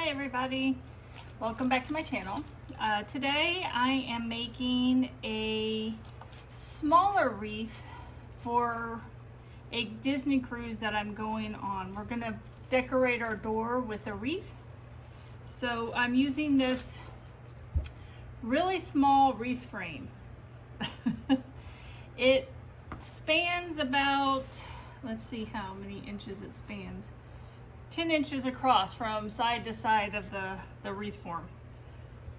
everybody, welcome back to my channel. Today I am making a smaller wreath for a Disney cruise that I'm going on. We're going to decorate our door with a wreath. So I'm using this really small wreath frame. It spans about, let's see how many inches it spans. 10 inches across from side to side of the wreath form.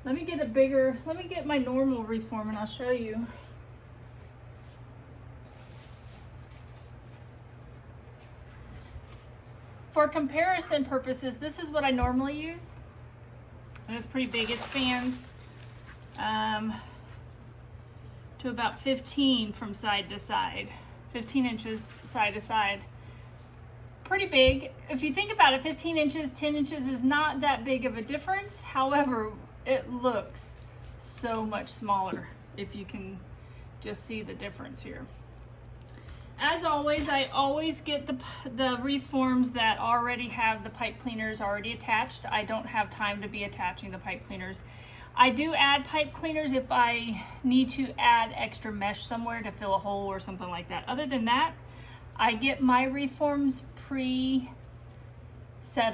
Let me get my normal wreath form and I'll show you. For comparison purposes, this is what I normally use. And it's pretty big. It spans to about 15 from side to side. 15 inches side to side. Pretty big. If you think about it, 15 inches, 10 inches is not that big of a difference. However, it looks so much smaller if you can just see the difference here. As always, I always get the wreath forms that already have the pipe cleaners already attached. I don't have time to be attaching the pipe cleaners. I do add pipe cleaners if I need to add extra mesh somewhere to fill a hole or something like that. Other than that, I get my wreath forms pre-set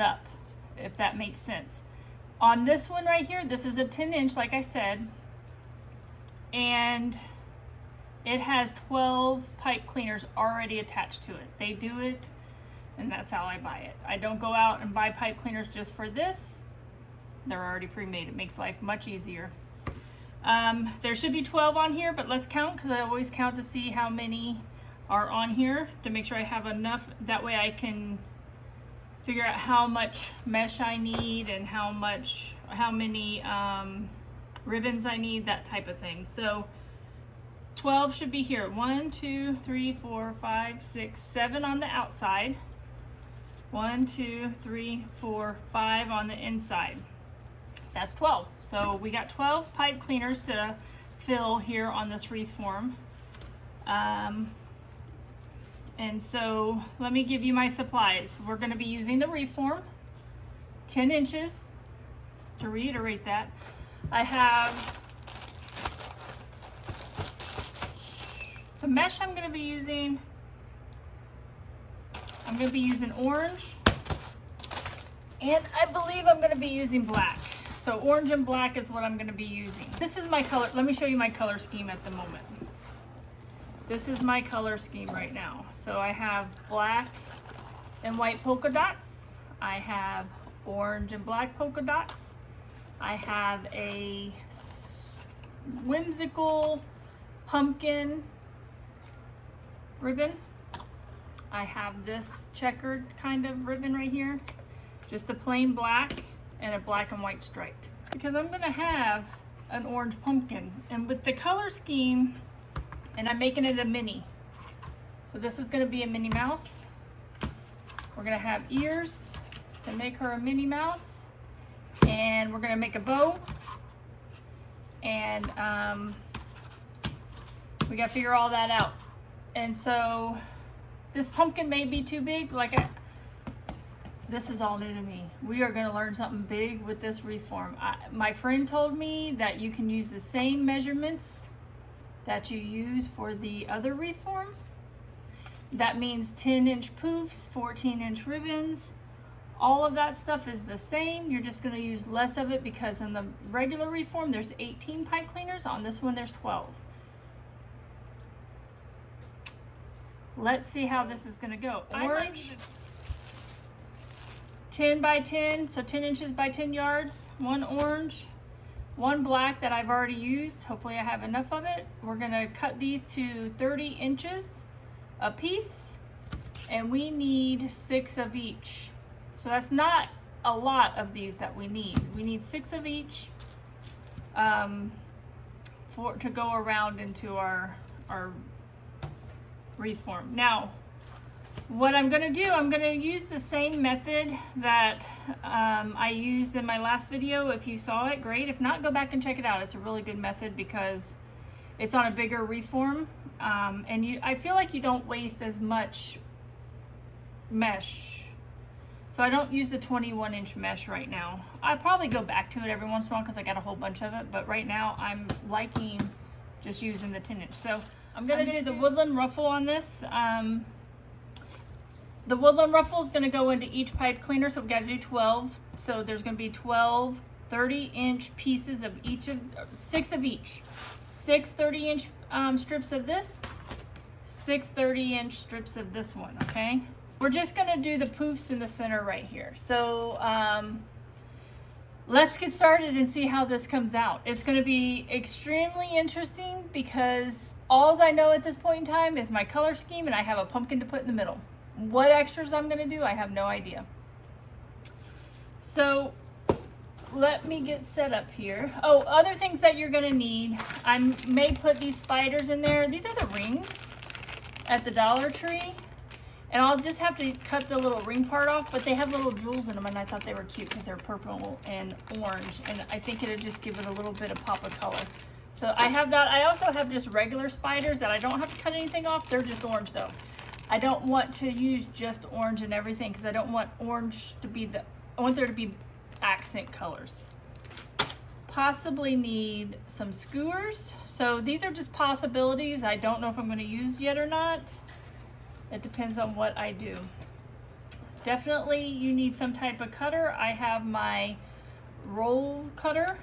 up, if that makes sense. On this one right here, this is a 10 inch, like I said, and it has 12 pipe cleaners already attached to it. They do it, and that's how I buy it. I don't go out and buy pipe cleaners just for this. They're already pre-made. It makes life much easier. There should be 12 on here, but let's count, because I always count to see how many are on here to make sure I have enough. That way I can figure out how much mesh I need and how many ribbons I need, that type of thing. So 12 should be here. 1, 2, 3, 4, 5, 6, 7 on the outside. 1, 2, 3, 4, 5 on the inside. That's 12. So we got 12 pipe cleaners to fill here on this wreath form. And so let me give you my supplies. We're going to be using the wreath form, 10 inches, to reiterate that. I have the mesh I'm going to be using. I'm going to be using orange, and I believe I'm going to be using black. So orange and black is what I'm going to be using. This is my color. Let me show you my color scheme at the moment. This is my color scheme right now. So I have black and white polka dots. I have orange and black polka dots. I have a whimsical pumpkin ribbon. I have this checkered kind of ribbon right here. Just a plain black and a black and white striped. Because I'm gonna have an orange pumpkin. And with the color scheme, and I'm making it a Minnie. So this is gonna be a Minnie Mouse. We're gonna have ears to make her a Minnie Mouse. And we're gonna make a bow. And we gotta figure all that out. And so this pumpkin may be too big. This is all new to me. We are gonna learn something big with this wreath form. My friend told me that you can use the same measurements that you use for the other wreath form. That means 10-inch poofs, 14-inch ribbons. All of that stuff is the same. You're just gonna use less of it because in the regular wreath form, there's 18 pipe cleaners. On this one, there's 12. Let's see how this is gonna go. Orange, 10 by 10, so 10 inches by 10 yards. One orange, one black that I've already used. Hopefully I have enough of it. We're gonna cut these to 30 inches a piece, and we need 6 of each. So that's not a lot of these that we need. We need 6 of each to go around into our wreath form. Now, what I'm gonna do, I'm gonna use the same method that I used in my last video. If you saw it, great. If not, go back and check it out. It's a really good method because it's on a bigger wreath form. And I feel like you don't waste as much mesh. So I don't use the 21-inch mesh right now. I probably go back to it every once in a while because I got a whole bunch of it, but right now I'm liking just using the 10-inch. So I'm gonna do the Woodland Ruffle on this. The Woodland Ruffle is gonna go into each pipe cleaner, so we gotta do 12. So there's gonna be 12 30-inch pieces of each of, 6 of each. 6 30-inch strips of this, 6 30-inch strips of this one, okay? We're just gonna do the poofs in the center right here. So let's get started and see how this comes out. It's gonna be extremely interesting because all I know at this point in time is my color scheme and I have a pumpkin to put in the middle. What extras I'm gonna do, I have no idea. So let me get set up here. Oh, other things that you're gonna need. I may put these spiders in there. These are the rings at the Dollar Tree. And I'll just have to cut the little ring part off, but they have little jewels in them and I thought they were cute because they're purple and orange. And I think it'll just give it a little bit of pop of color. So I have that. I also have just regular spiders that I don't have to cut anything off. They're just orange though. I don't want to use just orange and everything because I don't want orange to be I want there to be accent colors. Possibly need some skewers. So these are just possibilities. I don't know if I'm going to use yet or not. It depends on what I do. Definitely you need some type of cutter. I have my roll cutter,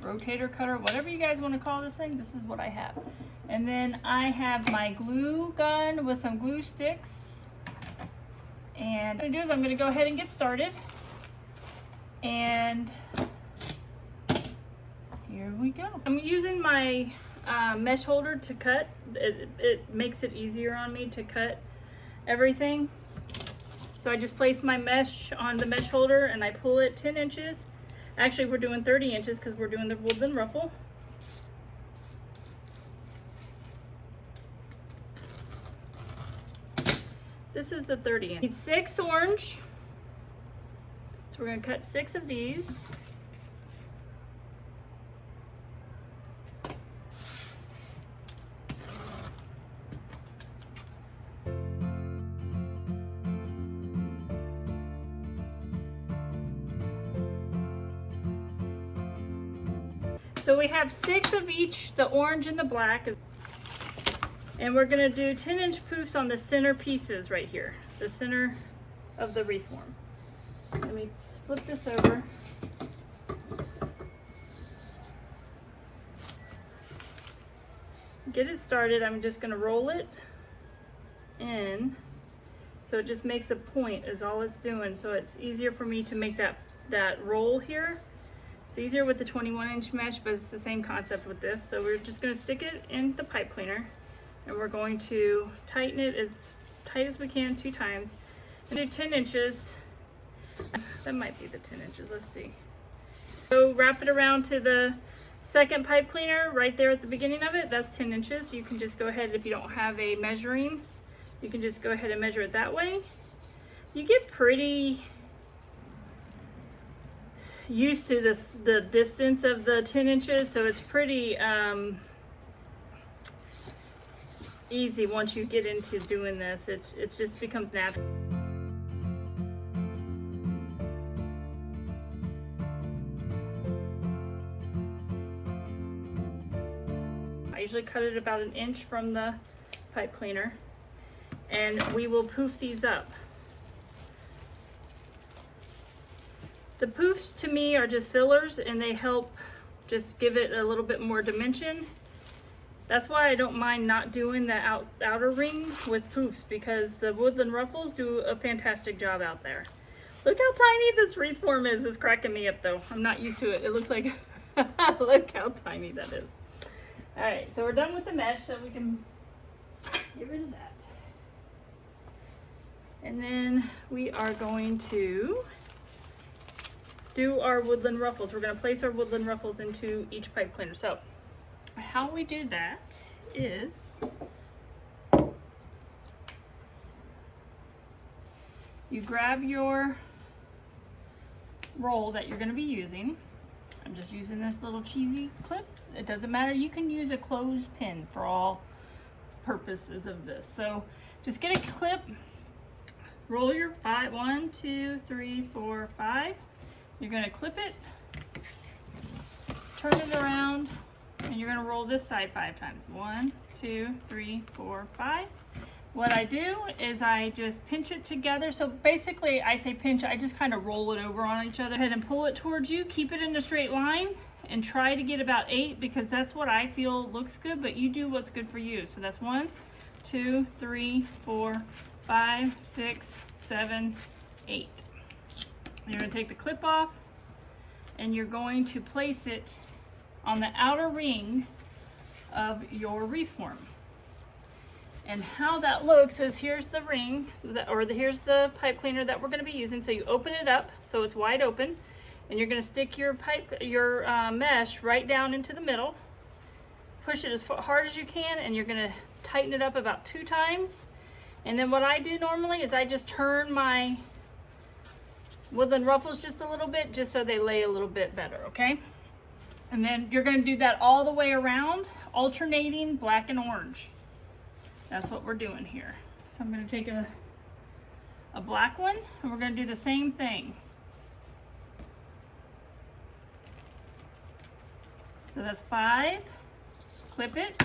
rotator cutter, whatever you guys want to call this thing. This is what I have. And then I have my glue gun with some glue sticks. And what I'm going to do is I'm going to go ahead and get started. And here we go. I'm using my mesh holder to cut. It makes it easier on me to cut everything. So I just place my mesh on the mesh holder and I pull it 10 inches. Actually, we're doing 30 inches because we're doing the Woodland Ruffle. This is the 30 inch. Need 6 orange. So we're going to cut 6 of these. So we have 6 of each, the orange and the black. And we're gonna do 10-inch poofs on the center pieces right here, the center of the wreath form. Let me flip this over. Get it started, I'm just gonna roll it in. So it just makes a point is all it's doing. So it's easier for me to make that roll here. It's easier with the 21-inch mesh, but it's the same concept with this. So we're just gonna stick it in the pipe cleaner and we're going to tighten it as tight as we can 2 times. And do 10 inches. That might be the 10 inches, let's see. So wrap it around to the second pipe cleaner right there at the beginning of it. That's 10 inches. You can just go ahead, if you don't have a measuring, you can just go ahead and measure it that way. You get pretty used to the distance of the 10 inches, so it's pretty easy once you get into doing this. It just becomes natural. I usually cut it about 1 inch from the pipe cleaner, and we will poof these up. The poofs to me are just fillers and they help just give it a little bit more dimension. That's why I don't mind not doing the outer ring with poofs, because the Woodland Ruffles do a fantastic job out there. Look how tiny this wreath form is. It's cracking me up though. I'm not used to it. It looks like, look how tiny that is. All right, so we're done with the mesh, so we can get rid of that. And then we are going to do our Woodland Ruffles. We're going to place our Woodland Ruffles into each pipe cleaner. So how we do that is you grab your roll that you're going to be using. I'm just using this little cheesy clip. It doesn't matter. You can use a clothespin for all purposes of this. So just get a clip, roll your 5, 1, 2, 3, 4, 5. You're gonna clip it, turn it around, and you're gonna roll this side 5 times. 1, 2, 3, 4, 5. What I do is I just pinch it together. So basically I say pinch, I just kind of roll it over on each other. Go ahead and pull it towards you, keep it in a straight line, and try to get about 8 because that's what I feel looks good, but you do what's good for you. So that's 1, 2, 3, 4, 5, 6, 7, 8. You're gonna take the clip off and you're going to place it on the outer ring of your wreath form. And how that looks is here's the ring, here's the pipe cleaner that we're gonna be using. So you open it up so it's wide open, and you're gonna stick your mesh right down into the middle. Push it as hard as you can, and you're gonna tighten it up about 2 times. And then what I do normally is I just turn my Woodland Ruffles just a little bit, just so they lay a little bit better, okay? And then you're gonna do that all the way around, alternating black and orange. That's what we're doing here. So I'm gonna take a black one, and we're gonna do the same thing. So that's 5, clip it.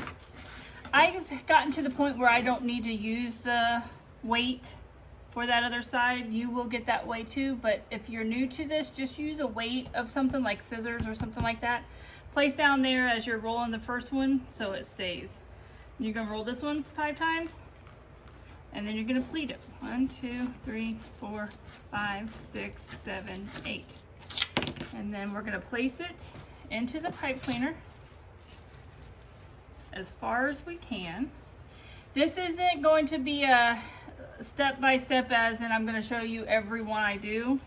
I've gotten to the point where I don't need to use the weight for that other side. You will get that way too, but if you're new to this, just use a weight of something like scissors or something like that. Place down there as you're rolling the first one so it stays. You're gonna roll this one 5 times, and then you're gonna pleat it. 1, 2, 3, 4, 5, 6, 7, 8. And then we're gonna place it into the pipe cleaner as far as we can. This isn't going to be a step-by-step as in I'm going to show you every one I do.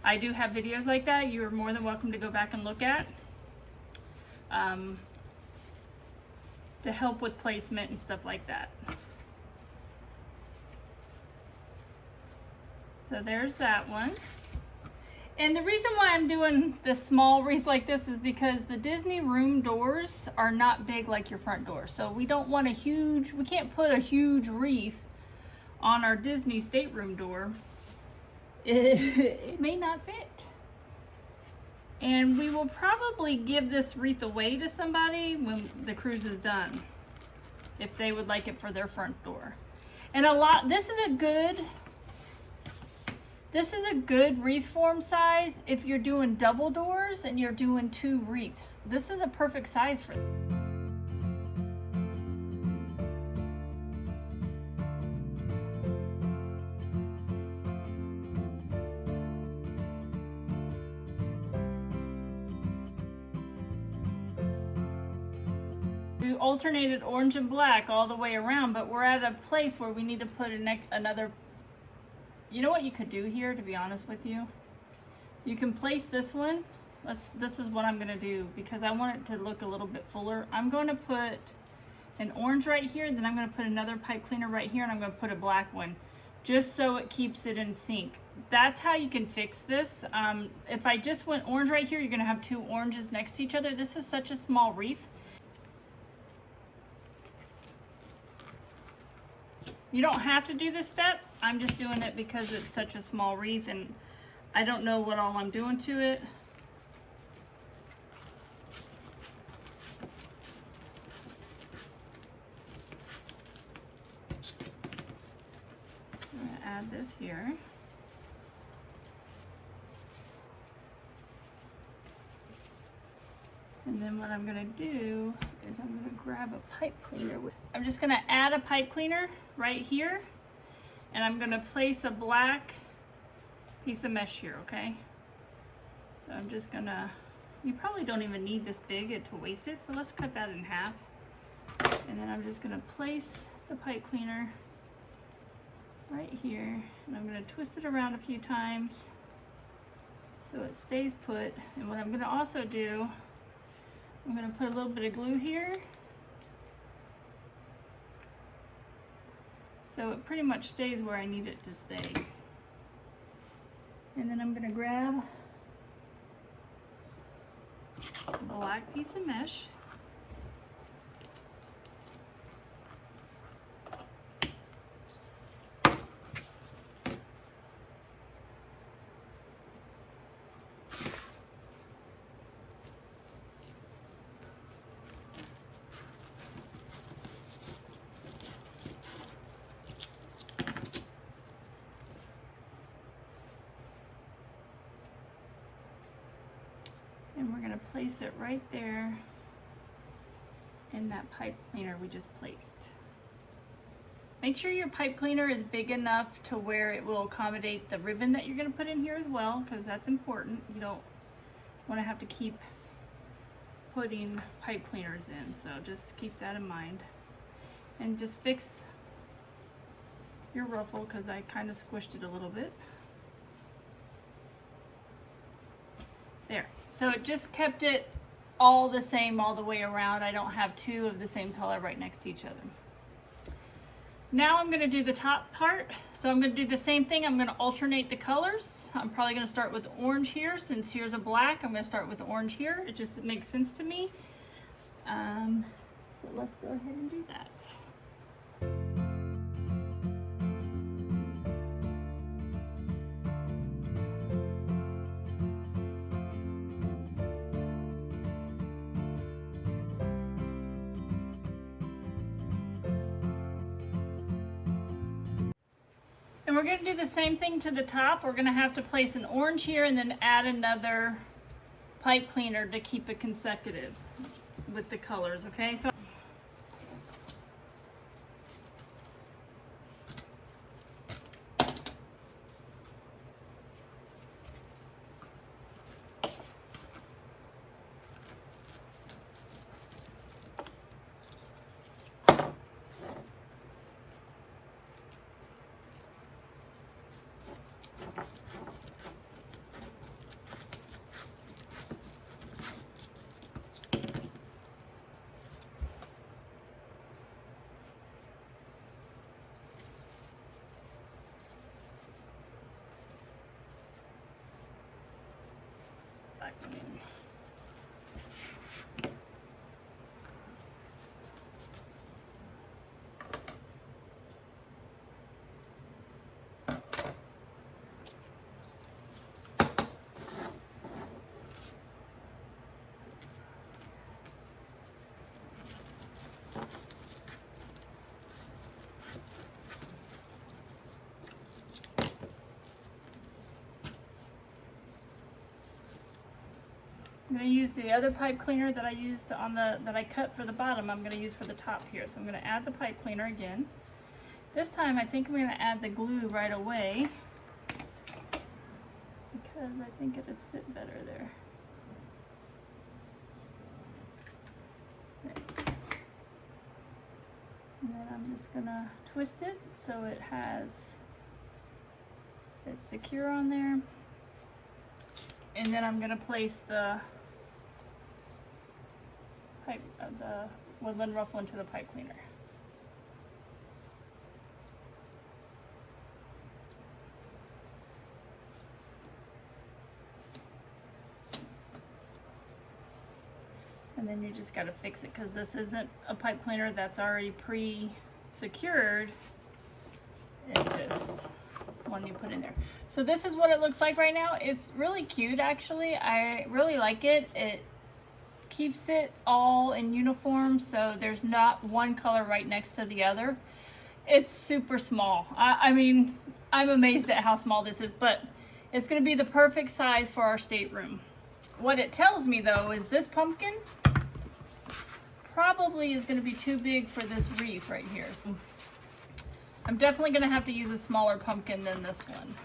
I do have videos like that you're more than welcome to go back and look at to help with placement and stuff like that. So there's that one. And the reason why I'm doing the small wreath like this is because the Disney room doors are not big like your front door. So we don't want we can't put a huge wreath on our Disney stateroom door. It may not fit. And we will probably give this wreath away to somebody when the cruise is done, if they would like it for their front door. And this is a good wreath form size if you're doing double doors and you're doing 2 wreaths. This is a perfect size for them. We alternated orange and black all the way around, but we're at a place where we need to put another. You know what you could do here, to be honest with you? You can place this one. This is what I'm gonna do because I want it to look a little bit fuller. I'm gonna put an orange right here, then I'm gonna put another pipe cleaner right here, and I'm gonna put a black one, just so it keeps it in sync. That's how you can fix this. If I just went orange right here, you're gonna have 2 oranges next to each other. This is such a small wreath. You don't have to do this step. I'm just doing it because it's such a small wreath and I don't know what all I'm doing to it. I'm gonna add this here. And then what I'm gonna do is I'm gonna grab a pipe cleaner. I'm just gonna add a pipe cleaner right here, and I'm gonna place a black piece of mesh here, okay? So I'm just gonna, you probably don't even need this big to waste it, so let's cut that in half. And then I'm just gonna place the pipe cleaner right here, and I'm gonna twist it around a few times so it stays put. And what I'm gonna also do, I'm gonna put a little bit of glue here so it pretty much stays where I need it to stay. And then I'm gonna grab a black piece of mesh. And we're gonna place it right there in that pipe cleaner we just placed. Make sure your pipe cleaner is big enough to where it will accommodate the ribbon that you're gonna put in here as well, because that's important. You don't wanna have to keep putting pipe cleaners in, so just keep that in mind. And just fix your ruffle, because I kind of squished it a little bit. There, so it just kept it all the same all the way around. I don't have two of the same color right next to each other. Now I'm gonna do the top part. So I'm gonna do the same thing. I'm gonna alternate the colors. I'm probably gonna start with orange here. Since here's a black, I'm gonna start with orange here. It just makes sense to me. So let's go ahead and do that. And we're going to do the same thing to the top. We're going to have to place an orange here and then add another pipe cleaner to keep it consecutive with the colors, okay? So I'm going to use the other pipe cleaner that I used on that I cut for the bottom. I'm going to use for the top here. So I'm going to add the pipe cleaner again. This time I think I'm going to add the glue right away because I think it'll sit better there. And then I'm just going to twist it so it's secure on there. And then I'm going to place the woodland ruffle into the pipe cleaner. And then you just got to fix it because this isn't a pipe cleaner that's already pre-secured. It's just one you put in there. So this is what it looks like right now. It's really cute actually. I really like it. It keeps it all in uniform, so there's not one color right next to the other. It's super small. I mean, I'm amazed at how small this is, but it's going to be the perfect size for our stateroom. What it tells me though is this pumpkin probably is going to be too big for this wreath right here. So I'm definitely going to have to use a smaller pumpkin than this one.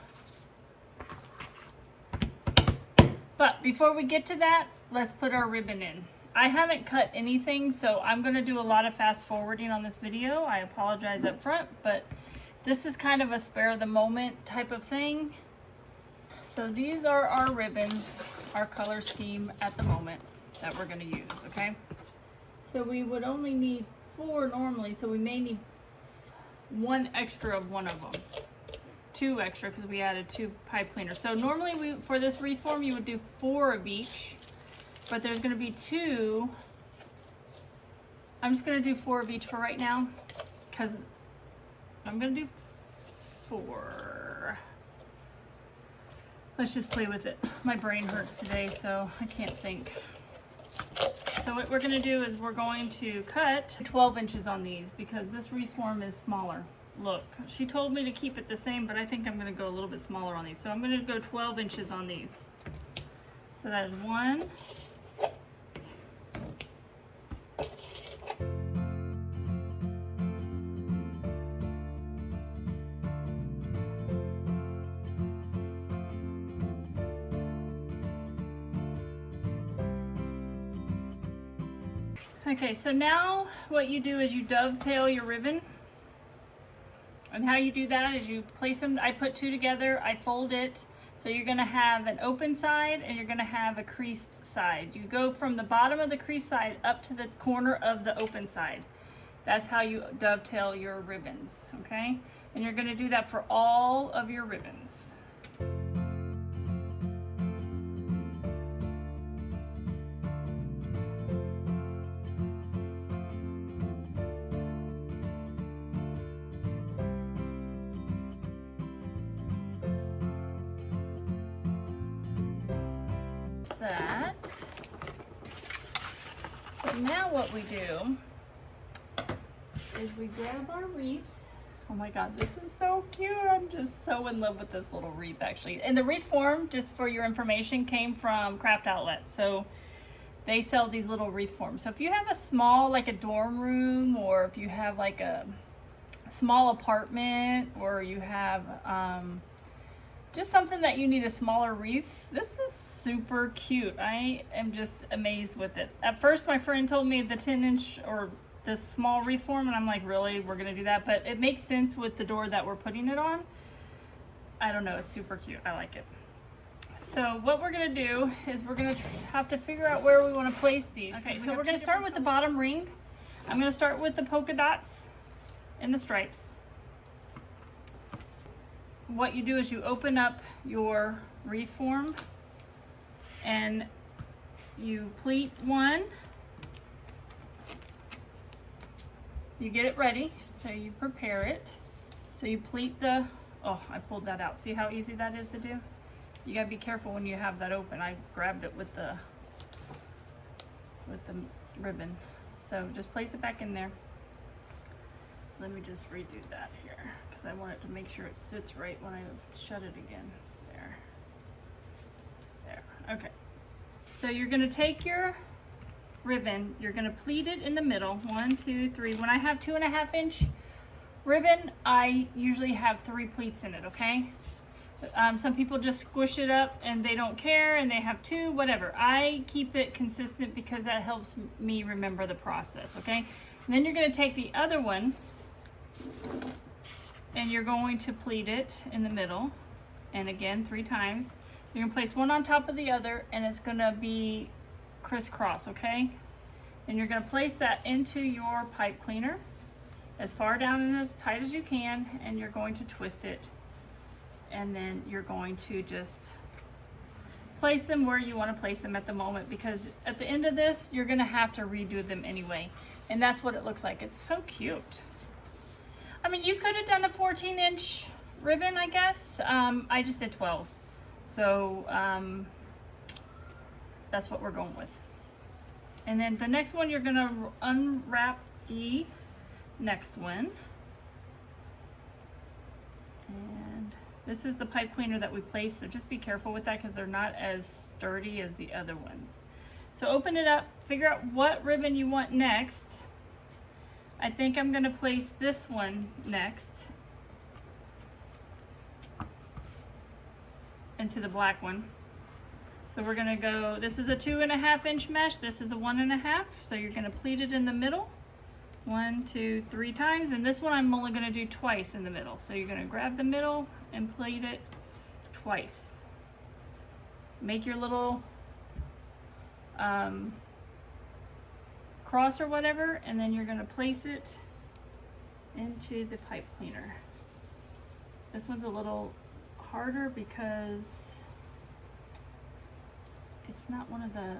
But before we get to that, let's put our ribbon in. I haven't cut anything, so I'm going to do a lot of fast forwarding on this video. I apologize up front, but this is kind of a spare of the moment type of thing. So these are our ribbons, our color scheme at the moment that we're going to use, okay? So we would only need 4 normally, so we may need 1 extra of one of them. 2 extra because we added 2 pipe cleaners. So normally for this wreath form you would do 4 of each, but there's going to be 2. I'm just going to do 4 of each for right now because I'm going to do 4. Let's just play with it. My brain hurts today, so I can't think. So what we're going to do is we're going to cut 12 inches on these because this wreath form is smaller. Look, she told me to keep it the same, but I think I'm going to go a little bit smaller on these. So I'm going to go 12 inches on these. So that is 1, Okay, so now what you do is you dovetail your ribbon. And how you do that is you place them, I put two together, I fold it. So you're gonna have an open side and you're gonna have a creased side. You go from the bottom of the creased side up to the corner of the open side. That's how you dovetail your ribbons, okay? And you're gonna do that for all of your ribbons. That. So now what we do is we grab our wreath. Oh my god, this is so cute. I'm just so in love with this little wreath actually. And the wreath form, just for your information, came from Craft Outlet. So they sell these little wreath forms. So if you have a small, like a dorm room, or if you have like a small apartment, or you have just something that you need a smaller wreath, this is super cute. I am just amazed with it. At first my friend told me the 10-inch or this small wreath form, and I'm like, really, we're gonna do that? But it makes sense with the door that we're putting it on. I don't know, it's super cute. I like it. So what we're gonna do is we're gonna have to figure out where we want to place these. Okay, so we're gonna start with the bottom ring. I'm gonna start with the polka dots and the stripes. What you do is you open up your wreath form and you pleat one. You get it ready, so you prepare it. So you pleat the, oh, I pulled that out. See how easy that is to do? You gotta be careful when you have that open. I grabbed it with the ribbon. So just place it back in there. Let me just redo that here, because I want it to make sure it sits right when I shut it again. There. There. Okay. So you're gonna take your ribbon, you're gonna pleat it in the middle. 1, 2, 3. When I have 2.5-inch ribbon, I usually have 3 pleats in it, okay? Some people just squish it up and they don't care and they have 2, whatever. I keep it consistent because that helps me remember the process, okay? And then you're gonna take the other one and you're going to pleat it in the middle, and again 3 times. You're gonna place one on top of the other and it's gonna be crisscross, okay? And you're gonna place that into your pipe cleaner as far down and as tight as you can, and you're going to twist it, and then you're going to just place them where you want to place them at the moment, because at the end of this you're gonna have to redo them anyway. And that's what it looks like. It's so cute. I mean, you could have done a 14-inch ribbon, I guess. I just did 12. So that's what we're going with. And then the next one, you're gonna unwrap the next one. And this is the pipe cleaner that we placed, so just be careful with that because they're not as sturdy as the other ones. So open it up, figure out what ribbon you want next. I think I'm gonna place this one next into the black one. So we're gonna go, this is a 2.5-inch mesh, this is a 1.5, so you're gonna pleat it in the middle. 1, 2, 3 times, and this one I'm only gonna do twice in the middle. So you're gonna grab the middle and pleat it twice. Make your little cross or whatever, and then you're gonna place it into the pipe cleaner. This one's a little harder because it's not one of the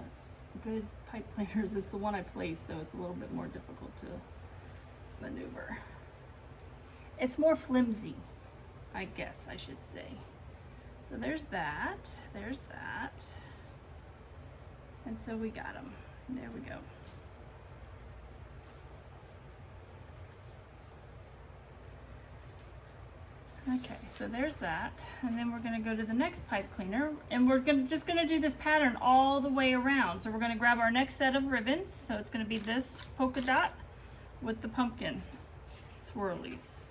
good pipe cleaners. It's the one I placed, so it's a little bit more difficult to maneuver. It's more flimsy, I guess I should say. So there's that, there's that. And so we got them. There we go. Okay, so there's that, and then we're going to go to the next pipe cleaner, and we're just going to do this pattern all the way around. So we're going to grab our next set of ribbons. So it's going to be this polka dot with the pumpkin swirlies.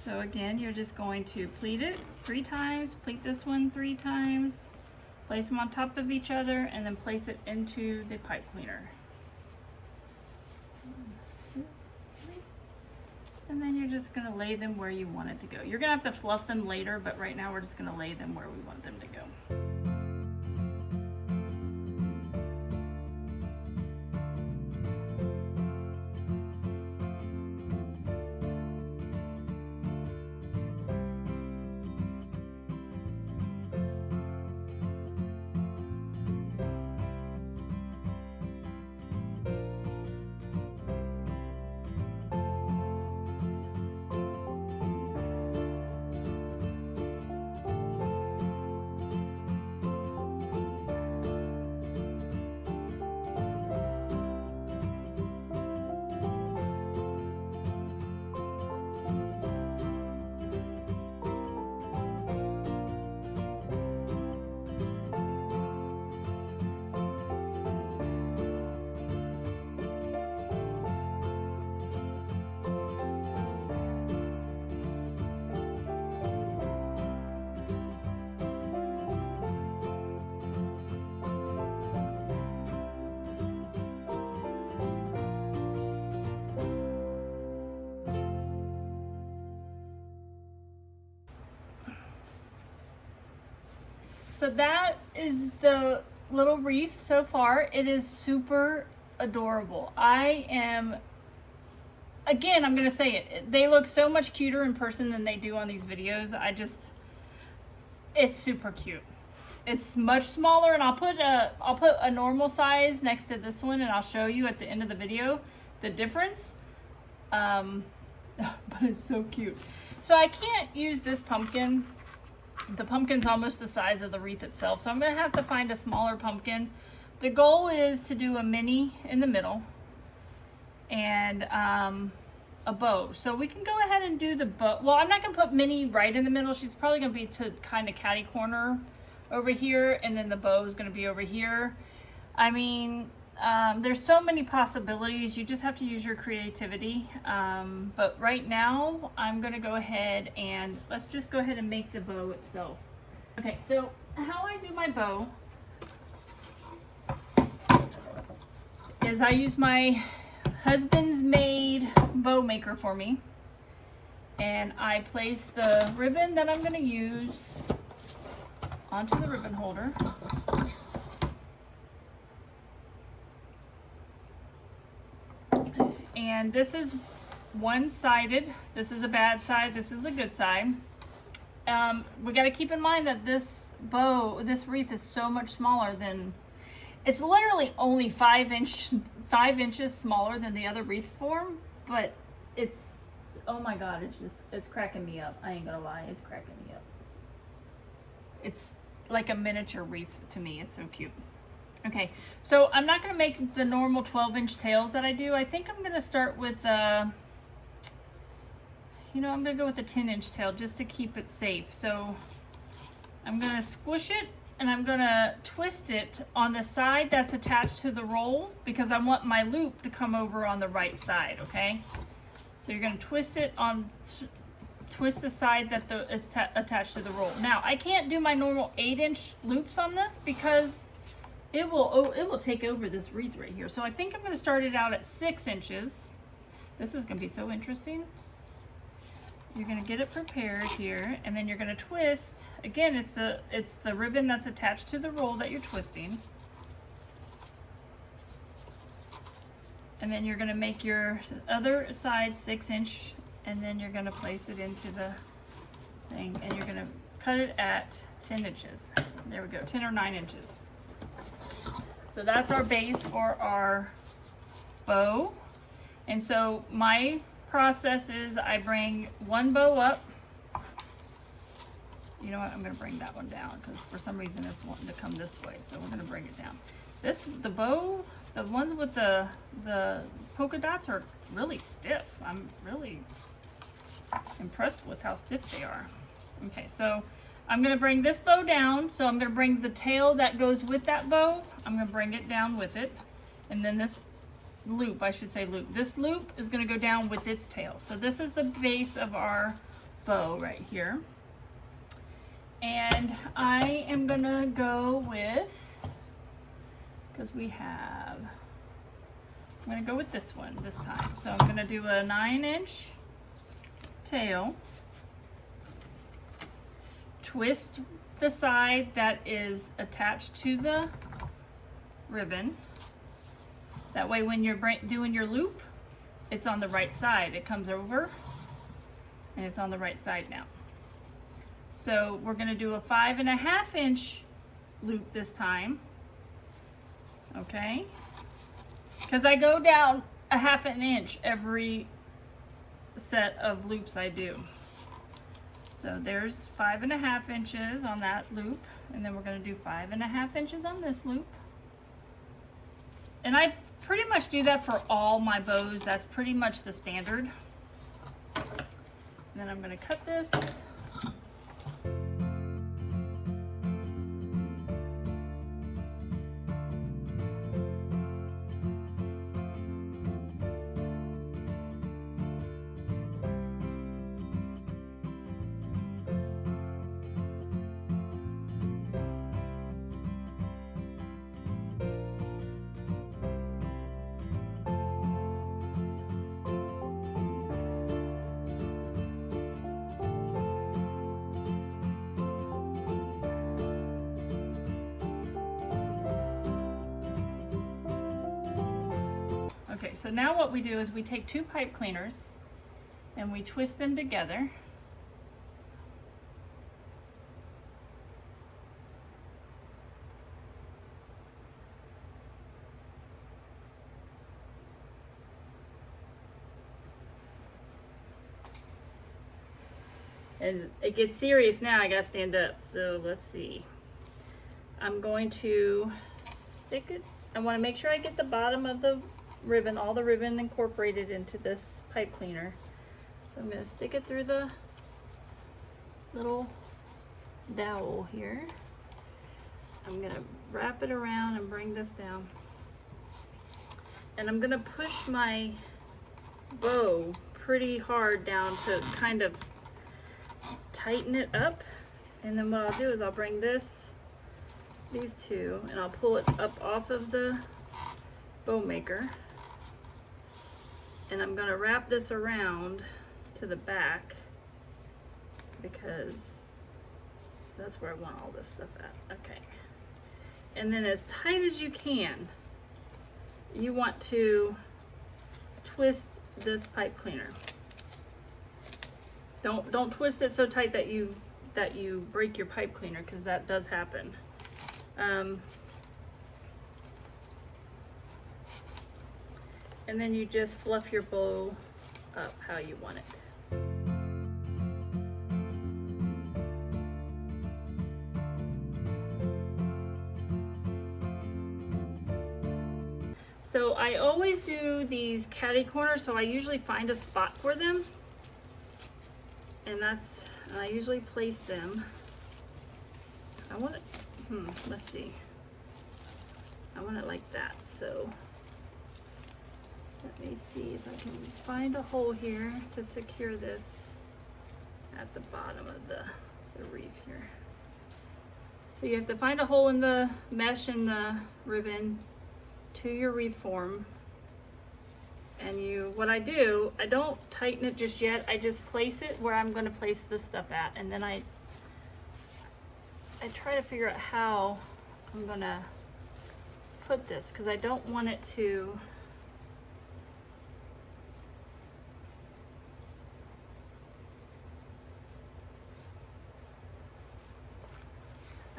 So again, you're just going to pleat it 3 times, pleat this one 3 times, place them on top of each other, and then place it into the pipe cleaner. And then you're just gonna lay them where you want it to go. You're gonna have to fluff them later, but right now we're just gonna lay them where we want them to go. So that is the little wreath so far. It is super adorable. Again, I'm gonna say it. They look so much cuter in person than they do on these videos. It's super cute. It's much smaller, and I'll put a normal size next to this one, and I'll show you at the end of the video the difference. But it's so cute. So I can't use this pumpkin. The pumpkin's almost the size of the wreath itself, so I'm gonna have to find a smaller pumpkin. The goal is to do a Minnie in the middle and a bow. So we can go ahead and do the bow. Well, I'm not gonna put Minnie right in the middle. She's probably gonna be to kind of catty corner over here, and then the bow is gonna be over here. I mean, there's so many possibilities. You just have to use your creativity. But right now, I'm gonna go ahead and let's just go ahead and make the bow itself. Okay, so how I do my bow is I use my husband's made bow maker for me. And I place the ribbon that I'm gonna use onto the ribbon holder. And this is one-sided. This is a bad side. This is the good side. We got to keep in mind that this wreath is so much smaller than, it's literally only 5 inches smaller than the other wreath form, but it's, oh my God, it's cracking me up. I ain't gonna lie, it's cracking me up. It's like a miniature wreath to me. It's so cute. Okay, so I'm not going to make the normal 12-inch tails that I do. I think I'm going to start with, I'm going to go with a 10-inch tail just to keep it safe. So I'm going to squish it, and I'm going to twist it on the side that's attached to the roll because I want my loop to come over on the right side, okay? So you're going to twist it on, twist the side that it's attached to the roll. Now, I can't do my normal 8-inch loops on this because it will take over this wreath right here. So I think I'm going to start it out at 6 inches. This is going to be so interesting. You're going to get it prepared here, and then you're going to twist. Again, it's the ribbon that's attached to the roll that you're twisting. And then you're going to make your other side 6-inch, and then you're going to place it into the thing, and you're going to cut it at 10 inches. There we go, 10 or 9 inches. So that's our base for our bow. And so my process is I bring one bow up. You know what, I'm gonna bring that one down because for some reason it's wanting to come this way. So we're gonna bring it down. The bow, the ones with the polka dots are really stiff. I'm really impressed with how stiff they are. Okay, so I'm gonna bring this bow down. So I'm gonna bring the tail that goes with that bow. I'm gonna bring it down with it. And then this loop, I should say loop. This loop is gonna go down with its tail. So this is the base of our bow right here. And I am gonna go with, because I'm gonna go with this one this time. So I'm gonna do a 9-inch tail, twist the side that is attached to the ribbon. That way when you're doing your loop, it's on the right side. It comes over and it's on the right side now. So we're gonna do a 5.5 inch loop this time, okay? Because I go down a 1/2 inch every set of loops I do. So there's 5.5 inches on that loop, and then we're gonna do 5.5 inches on this loop. And I pretty much do that for all my bows. That's pretty much the standard. And then I'm gonna cut this. Okay, so now what we do is we take 2 pipe cleaners and we twist them together. And it gets serious now, I gotta stand up. So let's see. I'm going to stick it. I wanna make sure I get the bottom of the ribbon, all the ribbon incorporated into this pipe cleaner. So I'm going to stick it through the little dowel here. I'm going to wrap it around and bring this down. And I'm going to push my bow pretty hard down to kind of tighten it up. And then what I'll do is I'll bring these two, and I'll pull it up off of the bow maker. And I'm gonna wrap this around to the back because that's where I want all this stuff at. Okay. And then as tight as you can, you want to twist this pipe cleaner. Don't twist it so tight that you break your pipe cleaner, because that does happen. And then you just fluff your bow up how you want it. So I always do these catty corners, so I usually find a spot for them. And I usually place them. I want it, let's see. I want it like that, so. Let me see if I can find a hole here to secure this at the bottom of the wreath here. So you have to find a hole in the mesh and the ribbon to your wreath form. And what I do, I don't tighten it just yet. I just place it where I'm going to place this stuff at. And then I try to figure out how I'm going to put this, because I don't want it to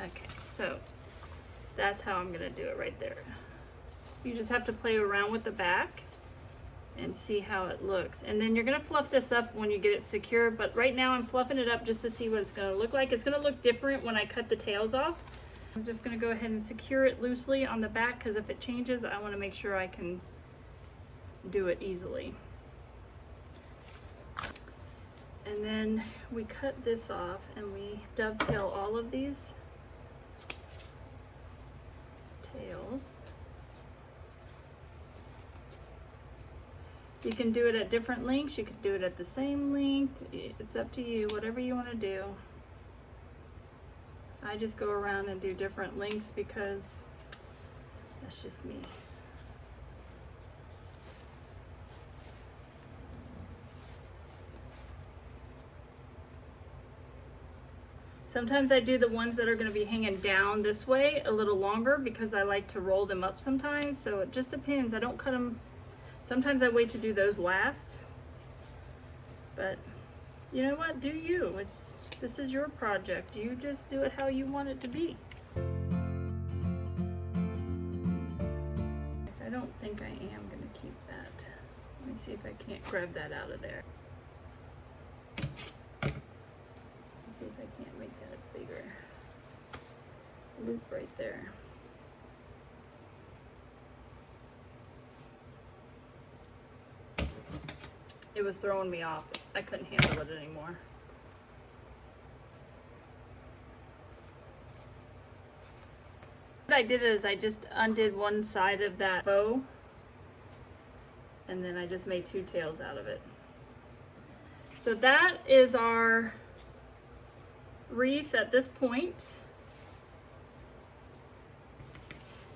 okay, so that's how I'm gonna do it right there. You just have to play around with the back and see how it looks. And then you're gonna fluff this up when you get it secure, but right now I'm fluffing it up just to see what it's gonna look like. It's gonna look different when I cut the tails off. I'm just gonna go ahead and secure it loosely on the back, because if it changes, I wanna make sure I can do it easily. And then we cut this off and we dovetail all of these tails. You can do it at different lengths, you could do it at the same length, it's up to you, whatever you want to do. I just go around and do different lengths because that's just me. Sometimes I do the ones that are going to be hanging down this way a little longer because I like to roll them up sometimes, so it just depends. I don't cut them. Sometimes I wait to do those last, but you know what? Do you. This is your project. You just do it how you want it to be. I don't think I am going to keep that. Let me see if I can't grab that out of there. Let's see if I can't make that bigger. Loop right there. It was throwing me off. I couldn't handle it anymore. What I did is I just undid one side of that bow, and then I just made two tails out of it. So that is our wreath at this point.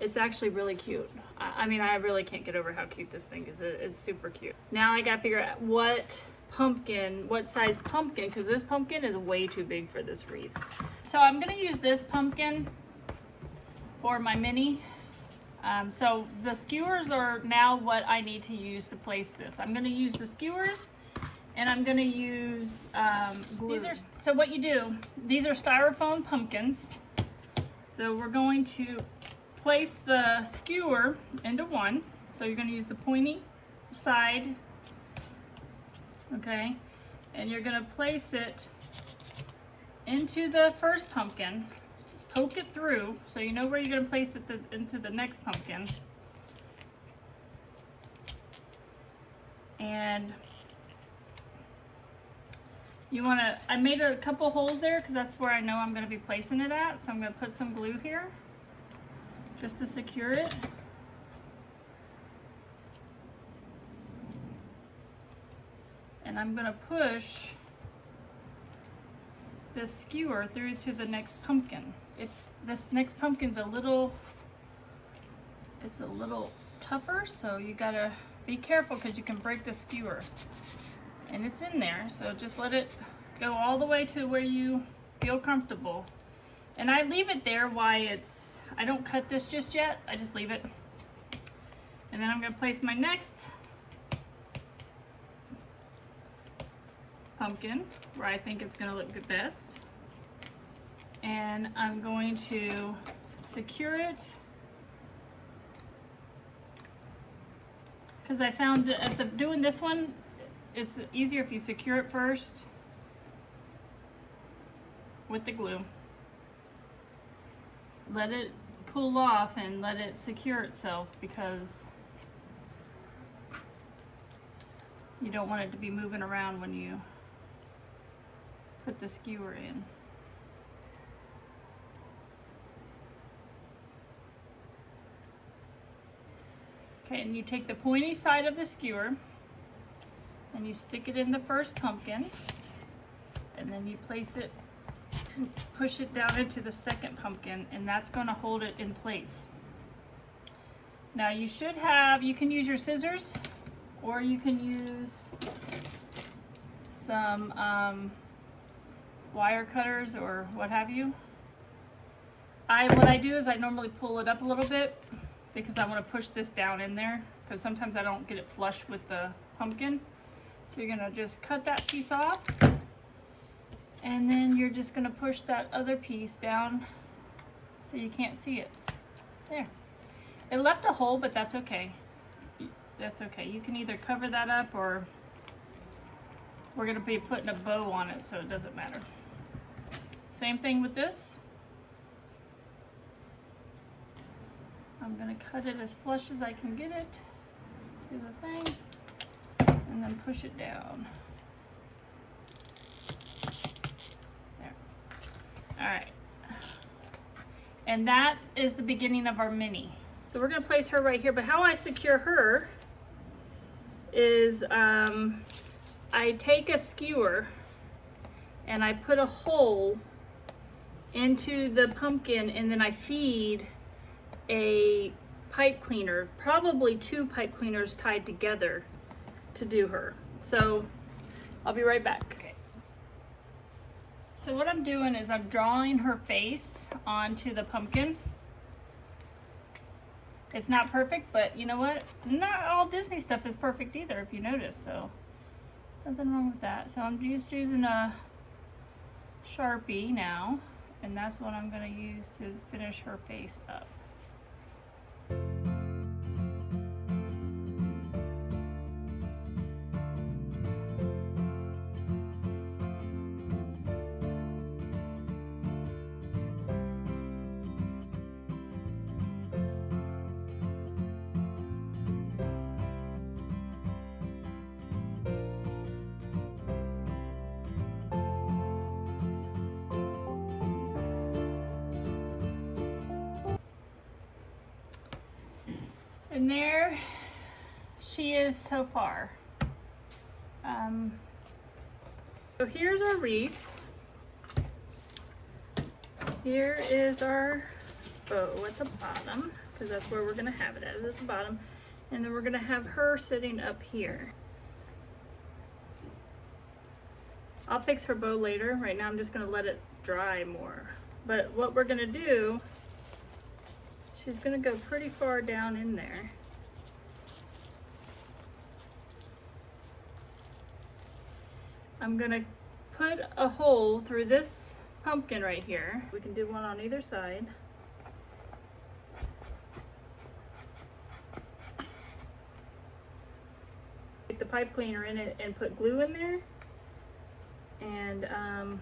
It's actually really cute. I mean, I really can't get over how cute this thing is. It's super cute. Now I gotta figure out what size pumpkin, because this pumpkin is way too big for this wreath. So I'm gonna use this pumpkin for my Minnie. So the skewers are now what I need to use to place this. I'm gonna use the skewers, and I'm gonna use glue. So what you do, these are styrofoam pumpkins. So we're going to place the skewer into one. So you're going to use the pointy side, okay, and you're going to place it into the first pumpkin, poke it through so you know where you're going to place it into the next pumpkin, and you want to, I made a couple holes there because that's where I know I'm going to be placing it at, so I'm going to put some glue here just to secure it. And I'm going to push this skewer through to the next pumpkin. This next pumpkin's it's a little tougher, so you gotta be careful because you can break the skewer. And it's in there, so just let it go all the way to where you feel comfortable. And I leave it there while I don't cut this just yet, I just leave it. And then I'm going to place my next pumpkin where I think it's going to look the best. And I'm going to secure it. Because I found that doing this one, it's easier if you secure it first with the glue. Let it cool off and let it secure itself, because you don't want it to be moving around when you put the skewer in. Okay, and you take the pointy side of the skewer and you stick it in the first pumpkin, and then you place it and push it down into the second pumpkin, and that's going to hold it in place. Now you can use your scissors, or you can use some wire cutters or what have you. What I do is I normally pull it up a little bit because I want to push this down in there, because sometimes I don't get it flush with the pumpkin. So you're going to just cut that piece off, and then you're just going to push that other piece down so you can't see it. There. It left a hole, but that's okay. That's okay. You can either cover that up, or we're going to be putting a bow on it, so it doesn't matter. Same thing with this. I'm going to cut it as flush as I can get it. Do the thing. And then push it down. There. Alright. And that is the beginning of our Minnie. So we're going to place her right here, but how I secure her is I take a skewer and I put a hole into the pumpkin, and then I feed a pipe cleaner, probably 2 pipe cleaners tied together, to do her. So I'll be right back. Okay. So what I'm doing is I'm drawing her face onto the pumpkin. It's not perfect, but you know what? Not all Disney stuff is perfect either, if you notice, so nothing wrong with that. So I'm just using a Sharpie now, and that's what I'm going to use to finish her face up. And there she is so far. So here's our wreath. Here is our bow at the bottom, because that's where we're going to have it at the bottom. And then we're going to have her sitting up here. I'll fix her bow later. Right now I'm just going to let it dry more. But what we're going to do, she's going to go pretty far down in there. I'm going to put a hole through this pumpkin right here. We can do one on either side. Take the pipe cleaner in it and put glue in there. And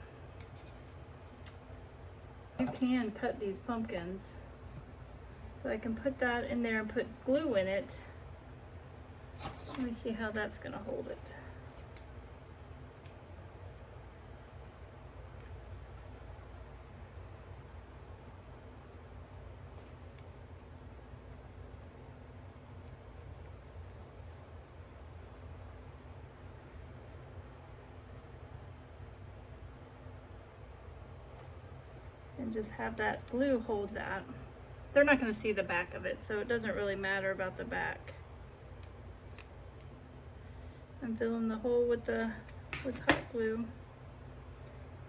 you can cut these pumpkins. So I can put that in there and put glue in it. Let me see how that's going to hold it. And just have that glue hold that. They're not going to see the back of it, so it doesn't really matter about the back. I'm filling the hole with hot glue,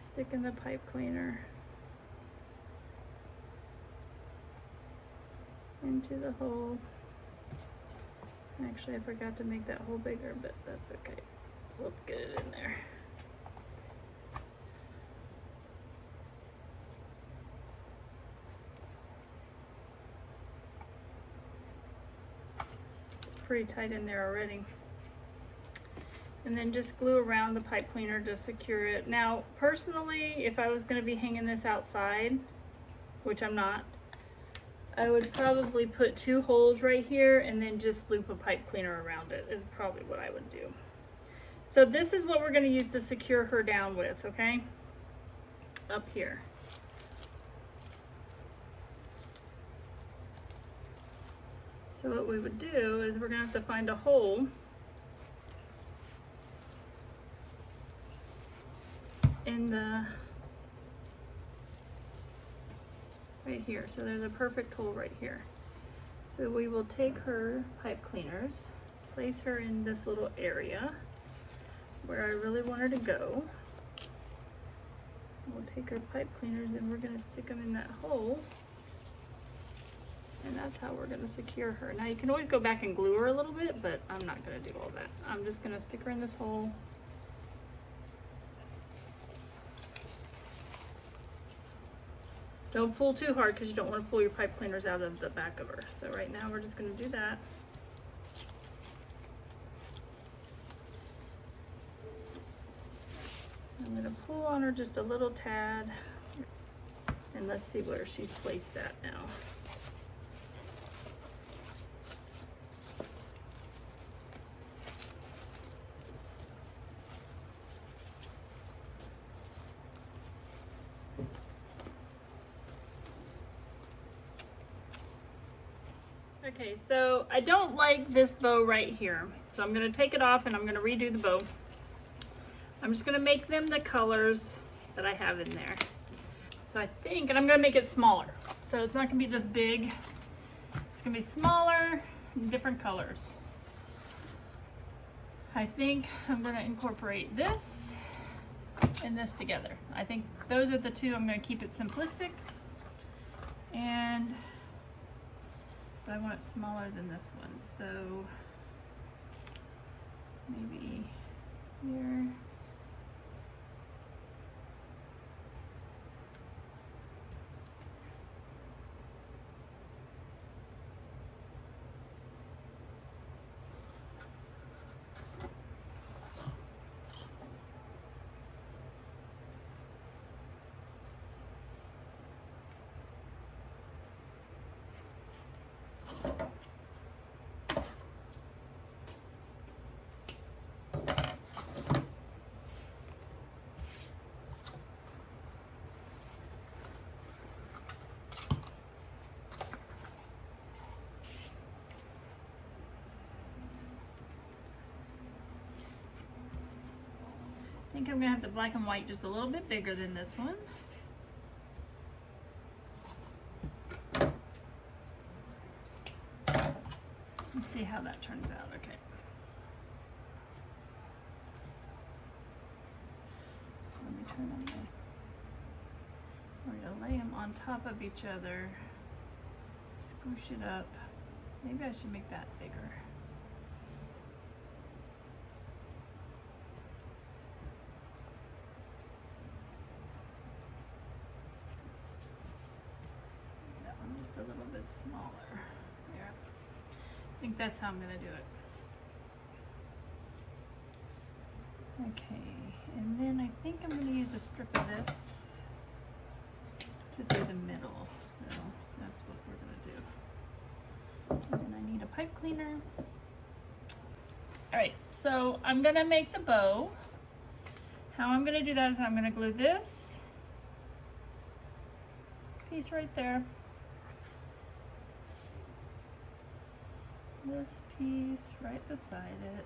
sticking the pipe cleaner into the hole. Actually, I forgot to make that hole bigger, but that's okay. We'll get it in there. Pretty tight in there already. And then just glue around the pipe cleaner to secure it. Now, personally, if I was going to be hanging this outside, which I'm not, I would probably put 2 holes right here and then just loop a pipe cleaner around it is probably what I would do. So this is what we're going to use to secure her down with, okay? Up here. So what we would do is we're going to have to find a hole in the, right here. So there's a perfect hole right here. So we will take her pipe cleaners, place her in this little area where I really want her to go. We'll take her pipe cleaners and we're going to stick them in that hole. And that's how we're going to secure her. Now you can always go back and glue her a little bit, but I'm not going to do all that. I'm just going to stick her in this hole. Don't pull too hard because you don't want to pull your pipe cleaners out of the back of her. So right now we're just going to do that. I'm going to pull on her just a little tad. And let's see where she's placed at now. Okay, so I don't like this bow right here. So I'm going to take it off and I'm going to redo the bow. I'm just going to make them the colors that I have in there. So I think, and I'm going to make it smaller. So it's not going to be this big. It's going to be smaller, different colors. I think I'm going to incorporate this and this together. I think those are the two. I'm going to keep it simplistic, but I want it smaller than this one, so maybe here. I think I'm going to have the black and white just a little bit bigger than this one. Let's see how that turns out. Okay. Let me turn on we're going to lay them on top of each other, squish it up. Maybe I should make that bigger. A little bit smaller. There. I think that's how I'm going to do it. Okay, and then I think I'm going to use a strip of this to do the middle. So that's what we're going to do. And then I need a pipe cleaner. Alright, so I'm going to make the bow. How I'm going to do that is I'm going to glue this piece right there. This piece right beside it.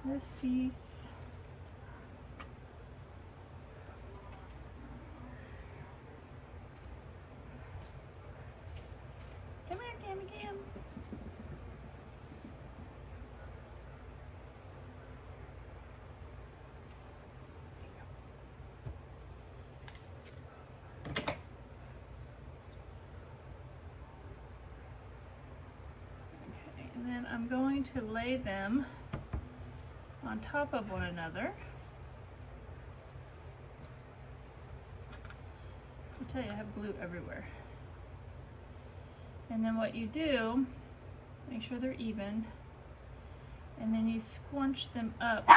This piece. Come here, Cammy Cam. I'm going to lay them on top of one another. I tell you, I have glue everywhere. And then what you do, make sure they're even, and then you squunch them up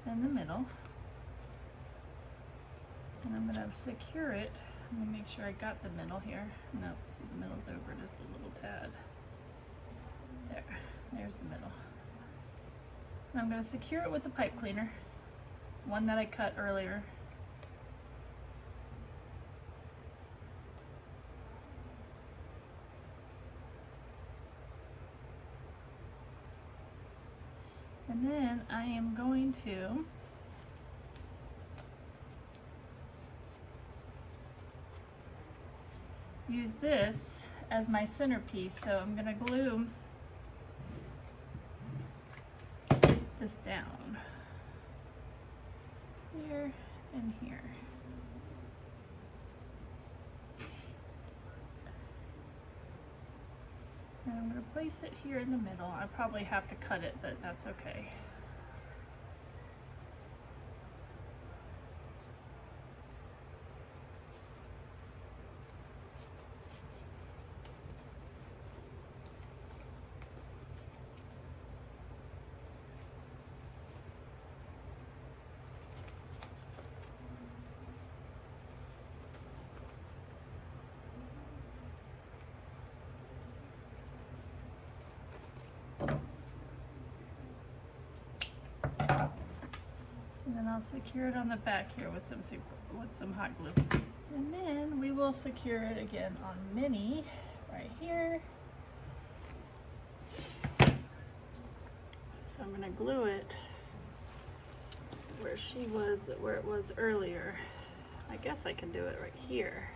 in the middle. And I'm going to secure it. Let me make sure I got the middle here. No, see, the middle's over just a little tad. There's the middle. And I'm going to secure it with the pipe cleaner, one that I cut earlier. And then I am going to use this as my centerpiece. So I'm going to glue this down here and here. And I'm going to place it here in the middle. I probably have to cut it, but that's okay. And then I'll secure it on the back here with some hot glue. And then we will secure it again on Minnie right here. So I'm going to glue it where it was earlier. I guess I can do it right here.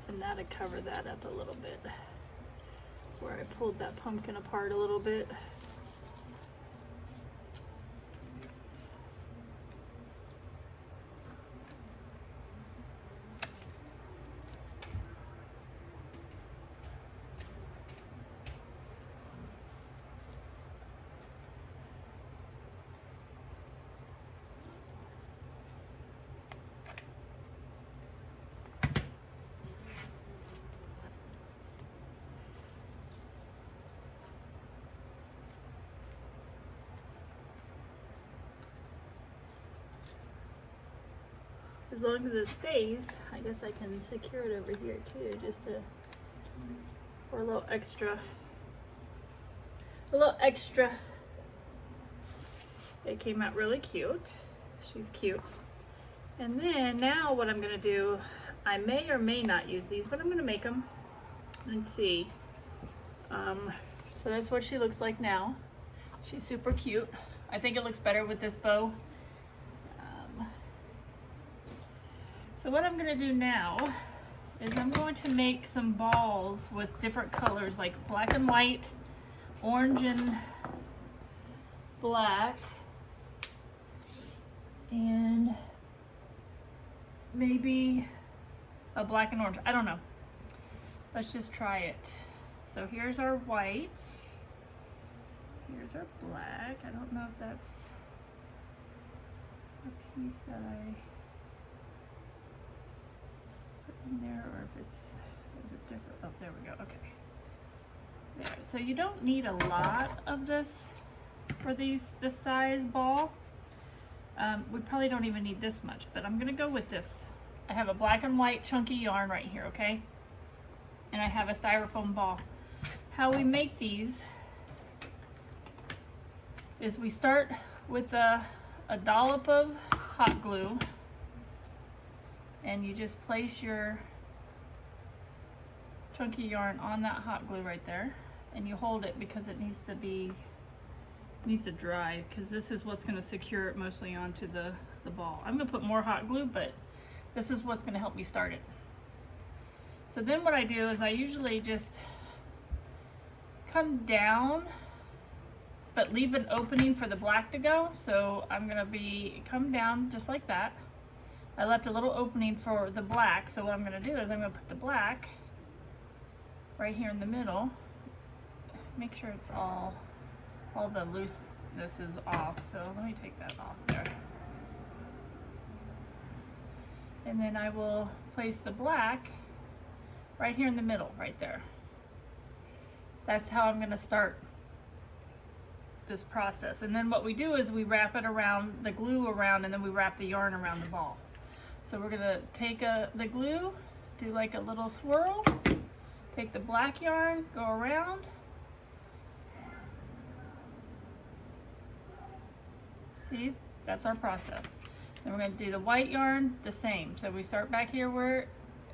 And that'll cover that up a little bit. where I pulled that pumpkin apart a little bit. As long as it stays, I guess I can secure it over here too, just to, for a little extra. A little extra. It came out really cute. She's cute. And then now what I'm gonna do, I may or may not use these, but I'm gonna make them and see. So that's what she looks like now. She's super cute. I think it looks better with this bow. So what I'm gonna do now is I'm going to make some balls with different colors, like black and white, orange and black, and maybe a black and orange. I don't know. Let's just try it. So here's our white. Here's our black. I don't know if that's a piece that I in there or if it's, is it different? Oh, there we go. Okay. There. So you don't need a lot of this for this size ball. We probably don't even need this much, but I'm gonna go with this. I have a black and white chunky yarn right here, okay? And I have a styrofoam ball. How we make these is we start with a dollop of hot glue, and you just place your chunky yarn on that hot glue right there, and you hold it because it needs to dry, because this is what's going to secure it mostly onto the ball. I'm going to put more hot glue, but this is what's going to help me start it. So then what I do is I usually just come down but leave an opening for the black to go. So I'm going to come down just like that. I left a little opening for the black, so what I'm going to do is I'm going to put the black right here in the middle. Make sure it's all the looseness is off, so let me take that off there. And then I will place the black right here in the middle, right there. That's how I'm going to start this process. And then what we do is we wrap it around, the glue around, and then we wrap the yarn around the ball. So we're gonna take the glue, do like a little swirl, take the black yarn, go around, see, that's our process. Then we're gonna do the white yarn the same. So we start back here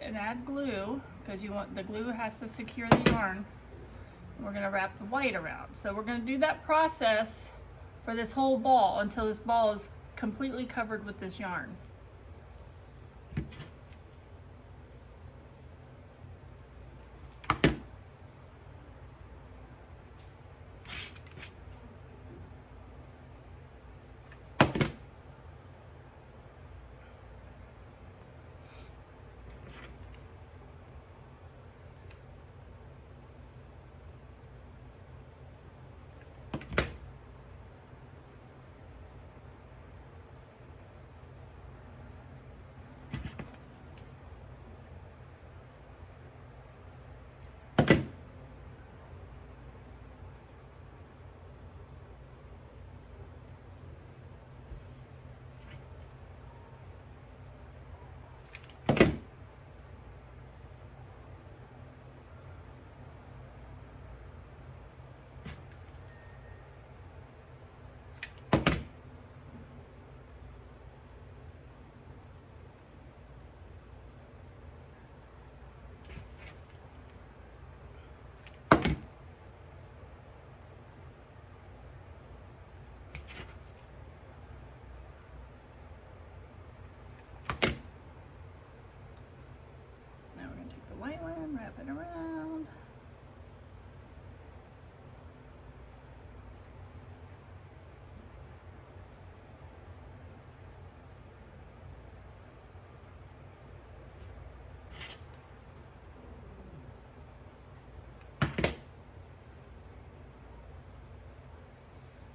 and add glue, because the glue has to secure the yarn. And we're gonna wrap the white around. So we're gonna do that process for this whole ball until this ball is completely covered with this yarn.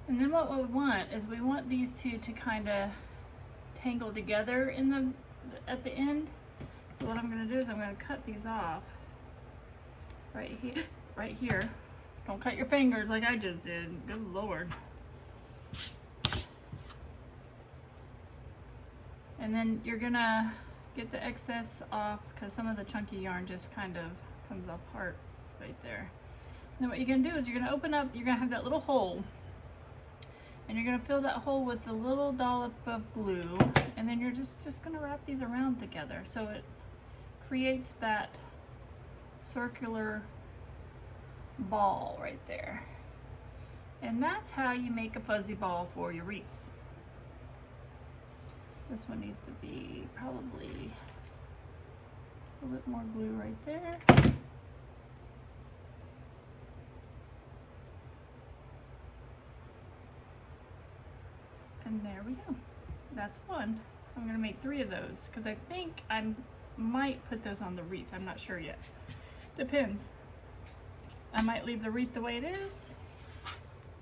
And then what we want is we want these two to kind of tangle together in the at the end. So what I'm going to do is I'm going to cut these off right here. Right here. Don't cut your fingers like I just did. Good Lord. And then you're going to get the excess off because some of the chunky yarn just kind of comes apart right there. And then what you're going to do is you're going to open up, you're going to have that little hole. And you're going to fill that hole with a little dollop of glue. And then you're just going to wrap these around together. So it creates that circular ball right there. And that's how you make a fuzzy ball for your wreaths. This one needs to be probably a little bit more glue right there. And there we go. That's one. I'm going to make 3 of those because I think I might put those on the wreath. I'm not sure yet. Depends. I might leave the wreath the way it is,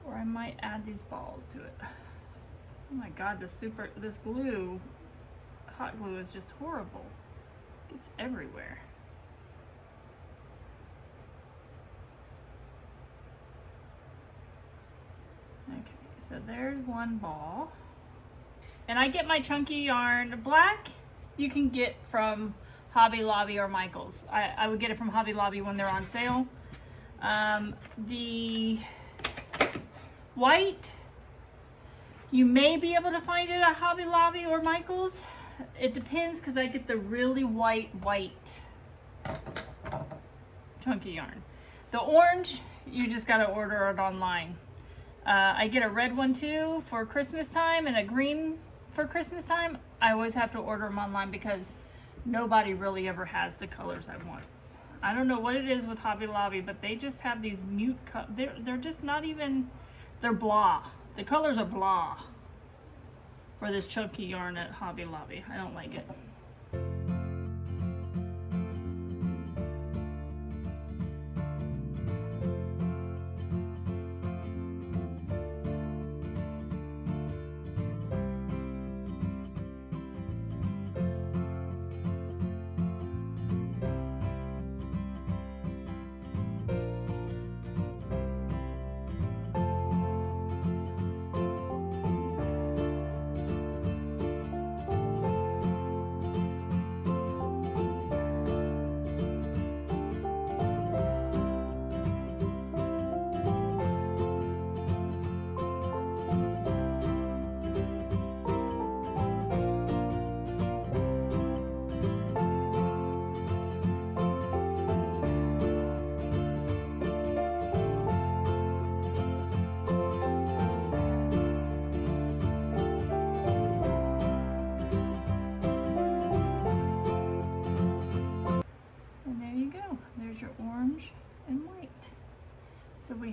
or I might add these balls to it. Oh my God, this glue, hot glue is just horrible. It's everywhere. Okay, so there's one ball. And I get my chunky yarn. Black you can get from Hobby Lobby or Michael's. I would get it from Hobby Lobby when they're on sale. The white, you may be able to find it at Hobby Lobby or Michael's. It depends because I get the really white chunky yarn. The orange, you just got to order it online. I get a red one too for Christmas time and a green for Christmas time. I always have to order them online because nobody really ever has the colors I want. I don't know what it is with Hobby Lobby, but they just have these mute they're just not even, they're blah. The colors are blah for this chunky yarn at Hobby Lobby. I don't like it.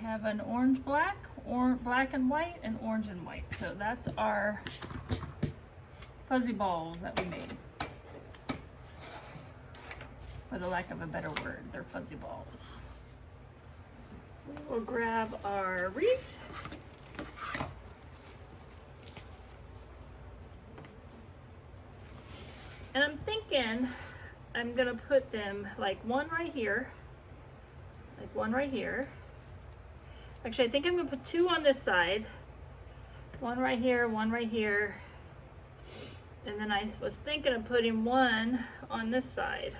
Have an orange black, or black and white, and orange and white. So that's our fuzzy balls that we made. For the lack of a better word, they're fuzzy balls. We'll grab our wreath. And I'm thinking I'm gonna put them like one right here, like one right here. Actually, I think I'm going to put 2 on this side. One right here, and then I was thinking of putting 1 on this side.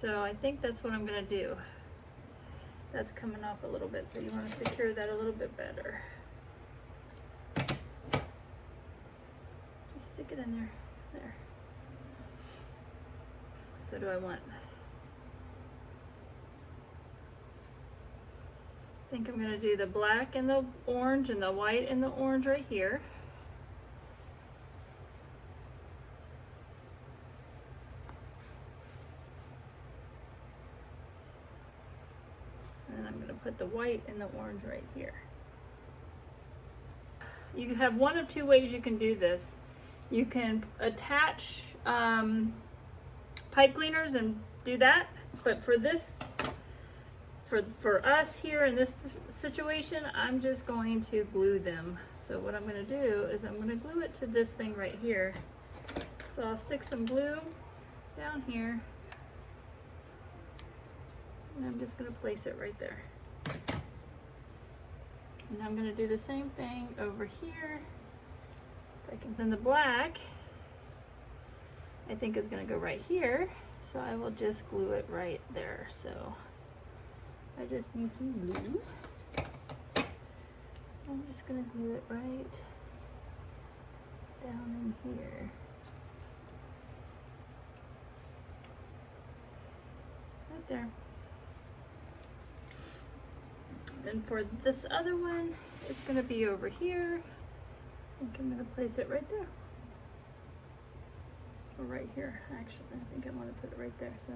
So I think that's what I'm going to do. That's coming off a little bit, so you want to secure that a little bit better. Just stick it in there. There. So do I want... I think I'm going to do the black and the orange and the white and the orange right here. And then I'm going to put the white and the orange right here. You have one of 2 ways you can do this. You can attach pipe cleaners and do that, but for for us here in this situation, I'm just going to glue them. So what I'm going to do is I'm going to glue it to this thing right here. So I'll stick some glue down here, and I'm just going to place it right there. And I'm going to do the same thing over here. Then the black, I think, is going to go right here. So I will just glue it right there. So I just need some glue. I'm just going to glue it right down in here. Right there. And for this other one, it's going to be over here. I think I'm going to place it right there. Or right here, actually. I think I want to put it right there. So,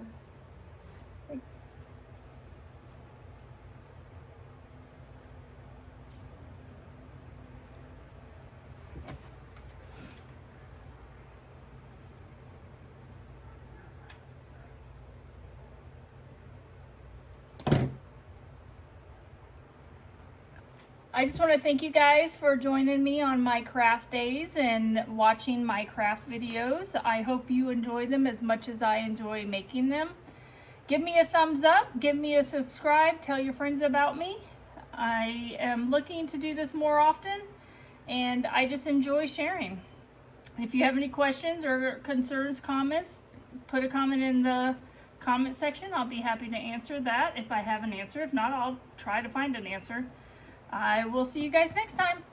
I just want to thank you guys for joining me on my craft days and watching my craft videos. I hope you enjoy them as much as I enjoy making them. Give me a thumbs up, give me a subscribe, tell your friends about me. I am looking to do this more often, and I just enjoy sharing. If you have any questions or concerns, comments, put a comment in the comment section. I'll be happy to answer that if I have an answer. If not, I'll try to find an answer. I will see you guys next time.